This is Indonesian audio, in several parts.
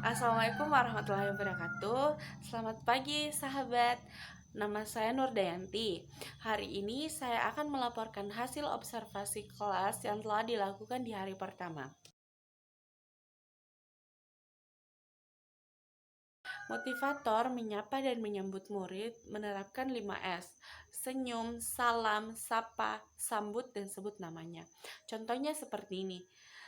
Assalamualaikum warahmatullahi wabarakatuh. Selamat pagi sahabat. Nama saya Nurdayanti. Hari ini saya akan melaporkan hasil observasi kelas yang telah dilakukan di hari pertama. Motivator menyapa dan menyambut murid menerapkan 5S. Senyum, salam, sapa, sambut, dan sebut namanya. Contohnya seperti ini.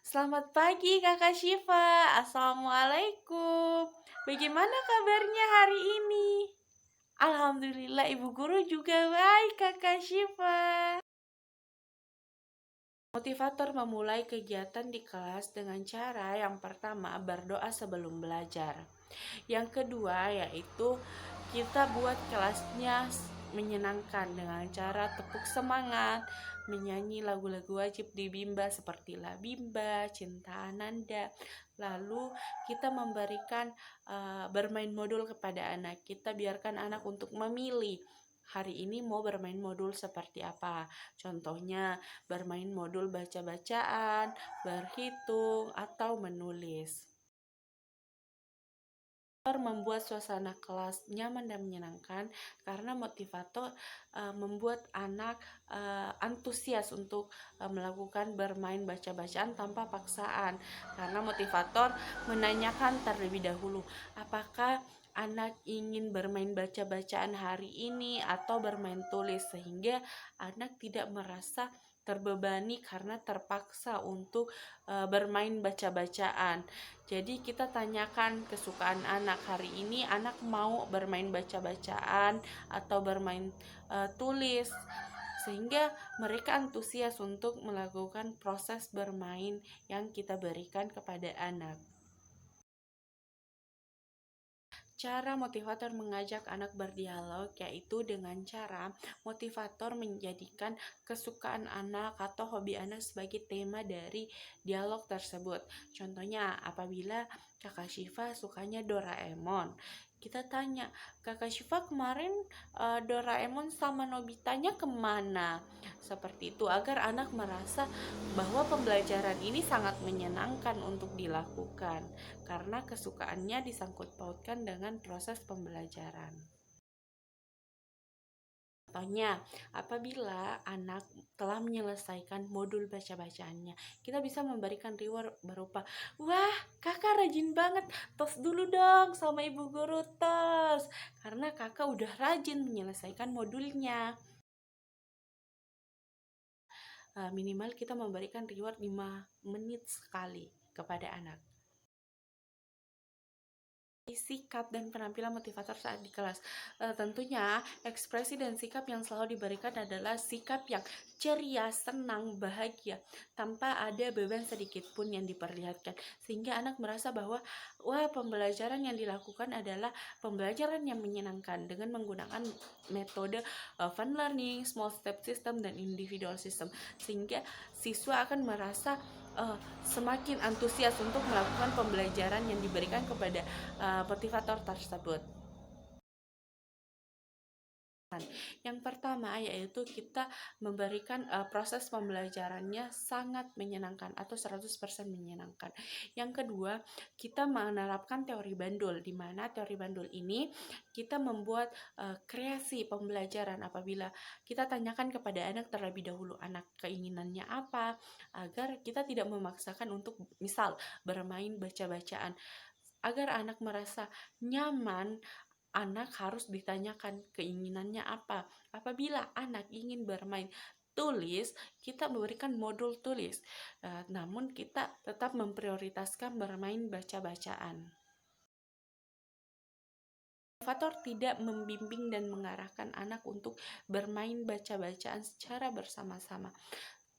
Selamat pagi Kakak Syifa. Assalamualaikum. Bagaimana kabarnya hari ini? Alhamdulillah Ibu Guru juga baik Kakak Syifa. Motivator memulai kegiatan di kelas dengan cara yang pertama berdoa sebelum belajar. Yang kedua yaitu kita buat kelasnya menyenangkan dengan cara tepuk semangat, menyanyi lagu-lagu wajib di Bimba seperti La Bimba, Cinta Ananda. Lalu kita memberikan bermain modul kepada anak. Kita biarkan anak untuk memilih hari ini mau bermain modul seperti apa. Contohnya bermain modul baca-bacaan, berhitung, atau menulis. Membuat suasana kelas nyaman dan menyenangkan karena motivator membuat anak antusias untuk melakukan bermain baca-bacaan tanpa paksaan, karena motivator menanyakan terlebih dahulu apakah anak ingin bermain baca-bacaan hari ini atau bermain tulis, sehingga anak tidak merasa terbebani karena terpaksa untuk bermain baca-bacaan. Jadi kita tanyakan kesukaan anak hari ini, anak mau bermain baca-bacaan atau bermain tulis, sehingga mereka antusias untuk melakukan proses bermain yang kita berikan kepada anak. Cara motivator mengajak anak berdialog yaitu dengan cara motivator menjadikan kesukaan anak atau hobi anak sebagai tema dari dialog tersebut. Contohnya, apabila Kakak Syifa sukanya Doraemon, kita tanya, Kakak Syifa kemarin Doraemon sama Nobitanya kemana? Seperti itu, agar anak merasa bahwa pembelajaran ini sangat menyenangkan untuk dilakukan karena kesukaannya disangkut pautkan dengan proses pembelajaran. Contohnya, apabila anak telah menyelesaikan modul baca-bacaannya, kita bisa memberikan reward berupa, wah kakak rajin banget, tos dulu dong sama ibu guru, tos, karena kakak udah rajin menyelesaikan modulnya. Minimal kita memberikan reward 5 menit sekali kepada anak. Sikap dan penampilan motivator saat di kelas. Tentunya ekspresi dan sikap yang selalu diberikan adalah sikap yang ceria, senang, bahagia, tanpa ada beban sedikit pun yang diperlihatkan, sehingga anak merasa bahwa wah, pembelajaran yang dilakukan adalah pembelajaran yang menyenangkan dengan menggunakan metode fun learning, small step system, dan individual system, sehingga siswa akan merasa semakin antusias untuk melakukan pembelajaran yang diberikan kepada motivator tersebut. Yang pertama yaitu kita memberikan proses pembelajarannya sangat menyenangkan atau 100% menyenangkan. Yang kedua, kita menerapkan teori bandul, di mana teori bandul ini kita membuat kreasi pembelajaran apabila kita tanyakan kepada anak terlebih dahulu anak keinginannya apa, agar kita tidak memaksakan untuk misal bermain baca-bacaan. Agar anak merasa nyaman, anak harus ditanyakan keinginannya apa. Apabila anak ingin bermain tulis, kita memberikan modul tulis, namun kita tetap memprioritaskan bermain baca-bacaan. Motivator tidak membimbing dan mengarahkan anak untuk bermain baca-bacaan secara bersama-sama,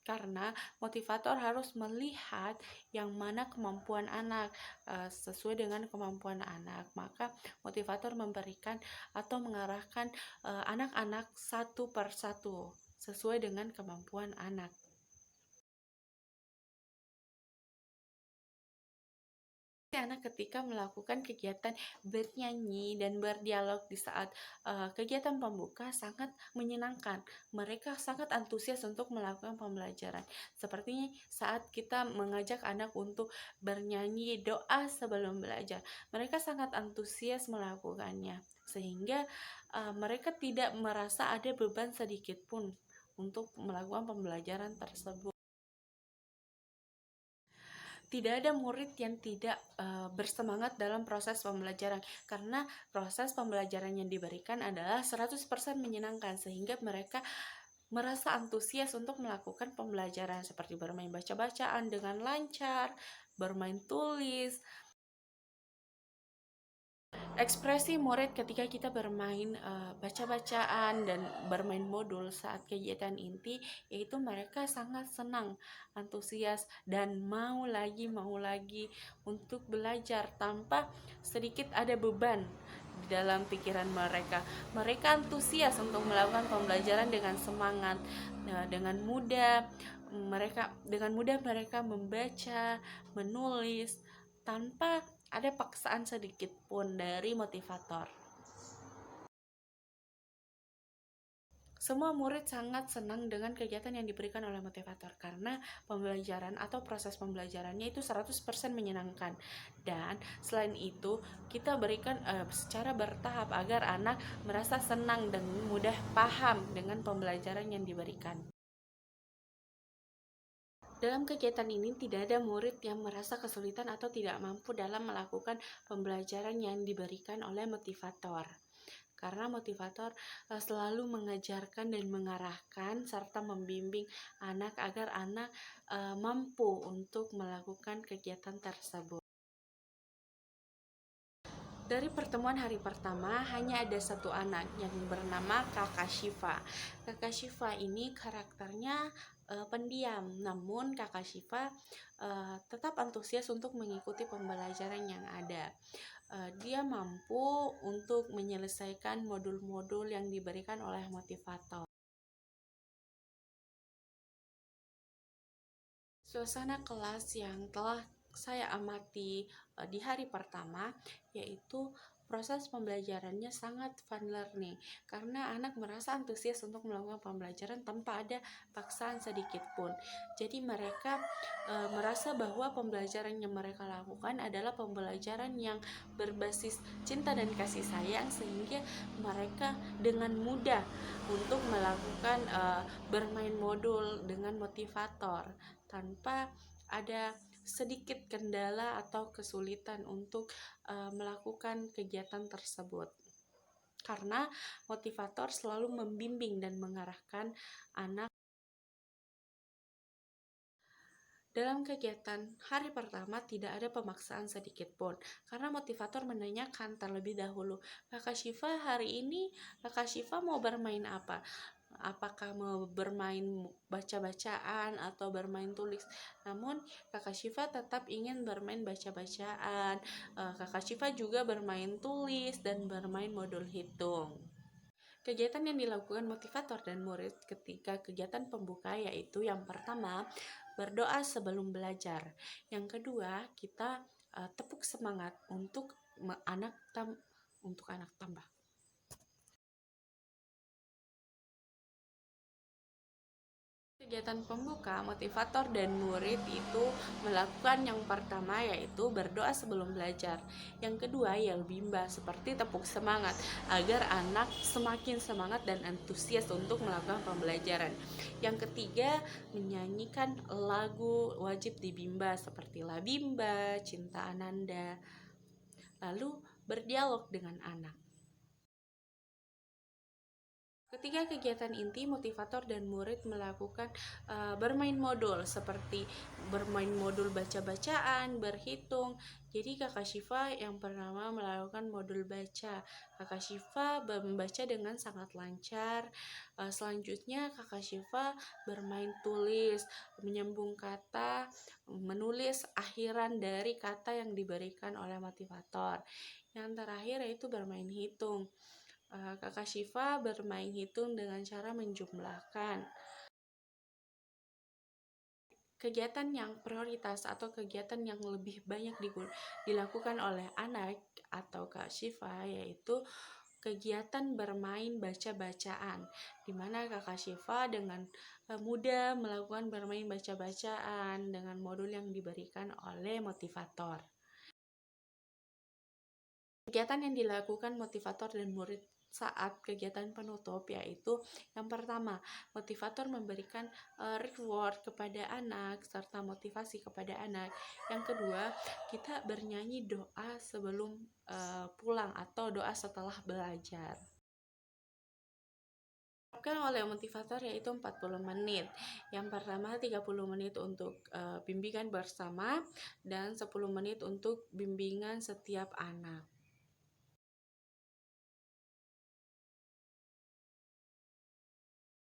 karena motivator harus melihat yang mana kemampuan anak. Sesuai dengan kemampuan anak, maka motivator memberikan atau mengarahkan anak-anak satu per satu sesuai dengan kemampuan anak. Anak ketika melakukan kegiatan bernyanyi dan berdialog di saat kegiatan pembuka sangat menyenangkan. Mereka sangat antusias untuk melakukan pembelajaran. Seperti saat kita mengajak anak untuk bernyanyi doa sebelum belajar, mereka sangat antusias melakukannya, sehingga mereka tidak merasa ada beban sedikit pun untuk melakukan pembelajaran tersebut. Tidak ada murid yang tidak bersemangat dalam proses pembelajaran, karena proses pembelajaran yang diberikan adalah 100% menyenangkan, sehingga mereka merasa antusias untuk melakukan pembelajaran seperti bermain baca-bacaan dengan lancar, bermain tulis. Ekspresi murid ketika kita bermain baca-bacaan dan bermain modul saat kegiatan inti, yaitu mereka sangat senang, antusias, dan mau lagi untuk belajar tanpa sedikit ada beban di dalam pikiran mereka. Mereka antusias untuk melakukan pembelajaran dengan semangat, dengan mudah mereka membaca, menulis tanpa ada paksaan sedikit pun dari motivator. Semua murid sangat senang dengan kegiatan yang diberikan oleh motivator, karena pembelajaran atau proses pembelajarannya itu 100% menyenangkan. Dan selain itu, kita berikan secara bertahap agar anak merasa senang dan mudah paham dengan pembelajaran yang diberikan. Dalam kegiatan ini tidak ada murid yang merasa kesulitan atau tidak mampu dalam melakukan pembelajaran yang diberikan oleh motivator. Karena motivator selalu mengajarkan dan mengarahkan serta membimbing anak agar anak mampu untuk melakukan kegiatan tersebut. Dari pertemuan hari pertama, hanya ada satu anak yang bernama Kakak Syifa. Kakak Syifa ini karakternya pendiam, namun Kakak Syifa tetap antusias untuk mengikuti pembelajaran yang ada. Dia mampu untuk menyelesaikan modul-modul yang diberikan oleh motivator. Suasana kelas yang telah saya amati di hari pertama, yaitu proses pembelajarannya sangat fun learning, karena anak merasa antusias untuk melakukan pembelajaran tanpa ada paksaan sedikit pun. Jadi mereka merasa bahwa pembelajaran yang mereka lakukan adalah pembelajaran yang berbasis cinta dan kasih sayang, sehingga mereka dengan mudah untuk melakukan bermain modul dengan motivator tanpa ada sedikit kendala atau kesulitan untuk melakukan kegiatan tersebut, karena motivator selalu membimbing dan mengarahkan anak. Dalam kegiatan hari pertama tidak ada pemaksaan sedikit pun, karena motivator menanyakan terlebih dahulu, Kakak Syifa hari ini Kakak Syifa mau bermain apa? Apakah mau bermain baca-bacaan atau bermain tulis? Namun Kakak Syifa tetap ingin bermain baca-bacaan. Kakak Syifa juga bermain tulis dan bermain modul hitung. Kegiatan yang dilakukan motivator dan murid ketika kegiatan pembuka yaitu yang pertama, berdoa sebelum belajar. Yang kedua, kita tepuk semangat untuk anak tambah. Kegiatan pembuka, motivator dan murid itu melakukan yang pertama yaitu berdoa sebelum belajar. Yang kedua yel bimba, seperti tepuk semangat agar anak semakin semangat dan antusias untuk melakukan pembelajaran. Yang ketiga, menyanyikan lagu wajib di bimba seperti La Bimba, Cinta Ananda. Lalu berdialog dengan anak. Ketika kegiatan inti, motivator dan murid melakukan bermain modul seperti bermain modul baca-bacaan, berhitung. Jadi Kakak Syifa yang pertama melakukan modul baca. Kakak Syifa membaca dengan sangat lancar. Selanjutnya Kakak Syifa bermain tulis, menyambung kata, menulis akhiran dari kata yang diberikan oleh motivator. Yang terakhir yaitu bermain hitung. Kakak Syifa bermain hitung dengan cara menjumlahkan. kegiatan yang prioritas atau kegiatan yang lebih banyak dilakukan oleh anak atau Kak Syifa, yaitu kegiatan bermain baca-bacaan, di mana Kakak Syifa dengan mudah melakukan bermain baca-bacaan dengan modul yang diberikan oleh motivator. Kegiatan yang dilakukan motivator dan murid saat kegiatan penutup yaitu yang pertama, motivator memberikan reward kepada anak serta motivasi kepada anak. Yang kedua, kita bernyanyi doa sebelum pulang atau doa setelah belajar oleh motivator yaitu 40 menit. Yang pertama 30 menit untuk bimbingan bersama dan 10 menit untuk bimbingan setiap anak.